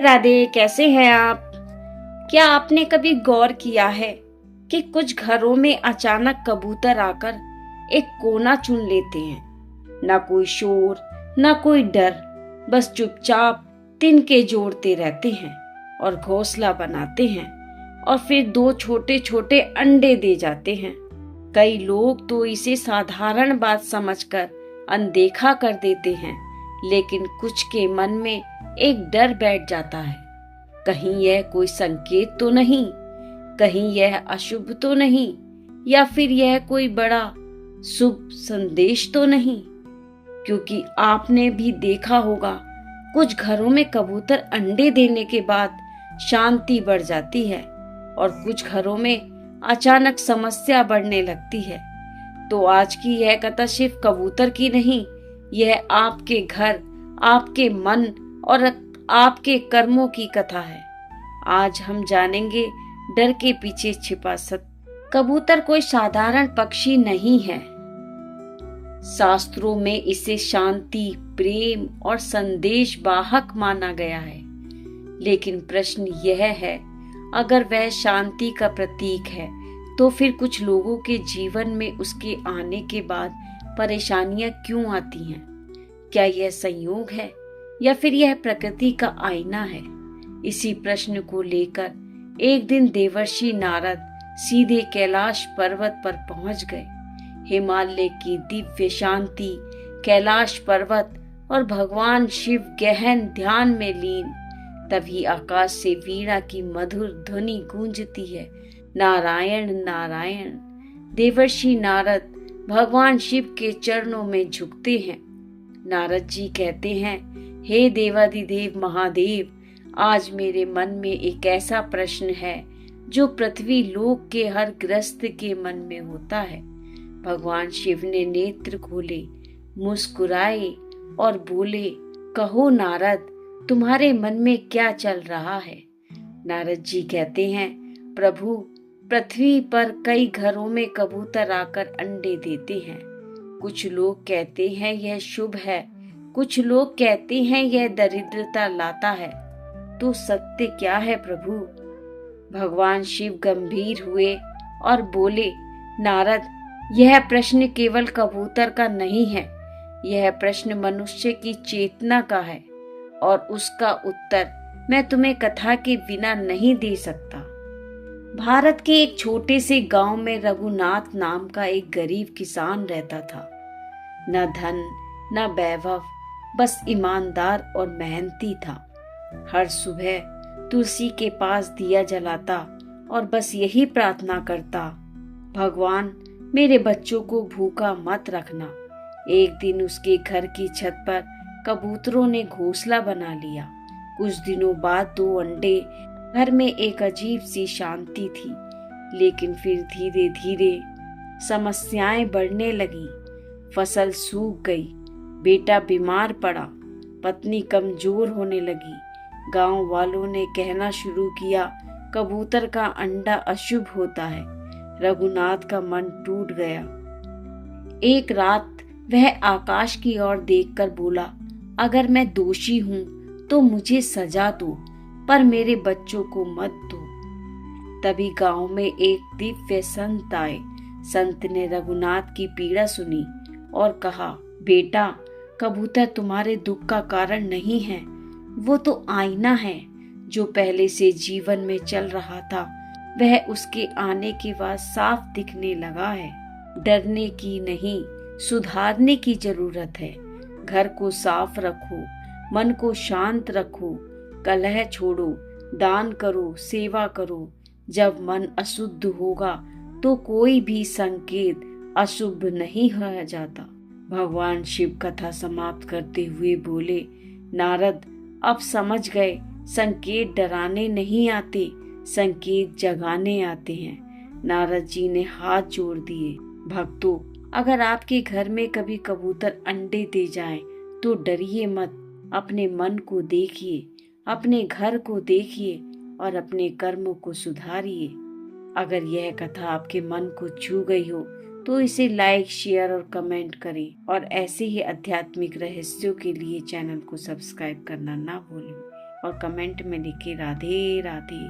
राधे, कैसे हैं आप? क्या आपने कभी गौर किया है कि कुछ घरों में अचानक कबूतर आकर एक कोना चुन लेते हैं। ना कोई शोर, ना कोई डर, बस चुपचाप तिनके जोड़ते रहते हैं और घोंसला बनाते हैं और फिर दो छोटे छोटे अंडे दे जाते हैं। कई लोग तो इसे साधारण बात समझकर अनदेखा कर देते हैं, लेकिन कुछ के मन में एक डर बैठ जाता है। कहीं यह कोई संकेत तो नहीं, कहीं यह अशुभ तो नहीं, या फिर यह कोई बड़ा शुभ संदेश तो नहीं। क्योंकि आपने भी देखा होगा, कुछ घरों में कबूतर अंडे देने के बाद शांति बढ़ जाती है और कुछ घरों में अचानक समस्या बढ़ने लगती है। तो आज की यह कथा सिर्फ कबूतर की नहीं, यह आपके घर, आपके मन और आपके कर्मों की कथा है। आज हम जानेंगे डर के पीछे छिपा सत्य। कबूतर कोई साधारण पक्षी नहीं है। शास्त्रों में इसे शांति, प्रेम और संदेश वाहक माना गया है। लेकिन प्रश्न यह है, अगर वह शांति का प्रतीक है तो फिर कुछ लोगों के जीवन में उसके आने के बाद परेशानियां क्यों आती हैं? क्या यह संयोग है या फिर यह प्रकृति का आईना है? इसी प्रश्न को लेकर एक दिन देवर्षि नारद सीधे कैलाश पर्वत पर पहुंच गए। हिमालय की दिव्य शांति, कैलाश पर्वत और भगवान शिव गहन ध्यान में लीन। तभी आकाश से वीणा की मधुर ध्वनि गूंजती है, नारायण नारायण। देवर्षि नारद भगवान शिव के चरणों में झुकते हैं। नारद जी कहते हैं, हे देवाधिदेव महादेव, आज मेरे मन में एक ऐसा प्रश्न है जो पृथ्वी लोक के हर गृहस्थ के मन में होता है। भगवान शिव ने नेत्र खोले, मुस्कुराए और बोले, कहो नारद, तुम्हारे मन में क्या चल रहा है? नारद जी कहते हैं, प्रभु, पृथ्वी पर कई घरों में कबूतर आकर अंडे देते हैं। कुछ लोग कहते हैं यह शुभ है, कुछ लोग कहते हैं यह दरिद्रता लाता है। तो सत्य क्या है प्रभु? भगवान शिव गंभीर हुए और बोले, नारद, यह प्रश्न केवल कबूतर का नहीं है, यह प्रश्न मनुष्य की चेतना का है और उसका उत्तर मैं तुम्हें कथा के बिना नहीं दे सकता। भारत के एक छोटे से गांव में रघुनाथ नाम का एक गरीब किसान रहता था। न धन न वैभव, बस ईमानदार और मेहनती था। हर सुबह तुलसी के पास दिया जलाता और बस यही प्रार्थना करता, भगवान, मेरे बच्चों को भूखा मत रखना। एक दिन उसके घर की छत पर कबूतरों ने घोंसला बना लिया। कुछ दिनों बाद 2 अंडे। घर में एक अजीब सी शांति थी। लेकिन फिर धीरे धीरे समस्याएं बढ़ने लगी। फसल सूख गई, बेटा बीमार पड़ा, पत्नी कमजोर होने लगी। गांव वालों ने कहना शुरू किया, कबूतर का अंडा अशुभ होता है। रघुनाथ का मन टूट गया। एक रात वह आकाश की ओर देखकर बोला, अगर मैं दोषी हूं तो मुझे सजा दो, पर मेरे बच्चों को मत दो। तभी गांव में एक दिव्य संत आए। संत ने रघुनाथ की पीड़ा सुनी और कहा, बेटा, कबूतर तुम्हारे दुख का कारण नहीं है, वो तो आईना है। जो पहले से जीवन में चल रहा था वह उसके आने के बाद साफ दिखने लगा है। डरने की नहीं, सुधारने की जरूरत है। घर को साफ रखो, मन को शांत रखो, कलह छोड़ो, दान करो, सेवा करो। जब मन अशुद्ध होगा तो कोई भी संकेत अशुभ नहीं हो जाता। भगवान शिव कथा समाप्त करते हुए बोले, नारद, अब समझ गए, संकेत डराने नहीं आते, संकेत जगाने आते हैं। नारद जी ने हाथ जोड़ दिए। भक्तों, अगर आपके घर में कभी कबूतर अंडे दे जाएं, तो डरिए मत। अपने मन को देखिए, अपने घर को देखिए और अपने कर्मों को सुधारिए। अगर यह कथा आपके मन को छू गई हो तो इसे लाइक, शेयर और कमेंट करें और ऐसे ही आध्यात्मिक रहस्यों के लिए चैनल को सब्सक्राइब करना ना भूलें। और कमेंट में लिखे राधे राधे।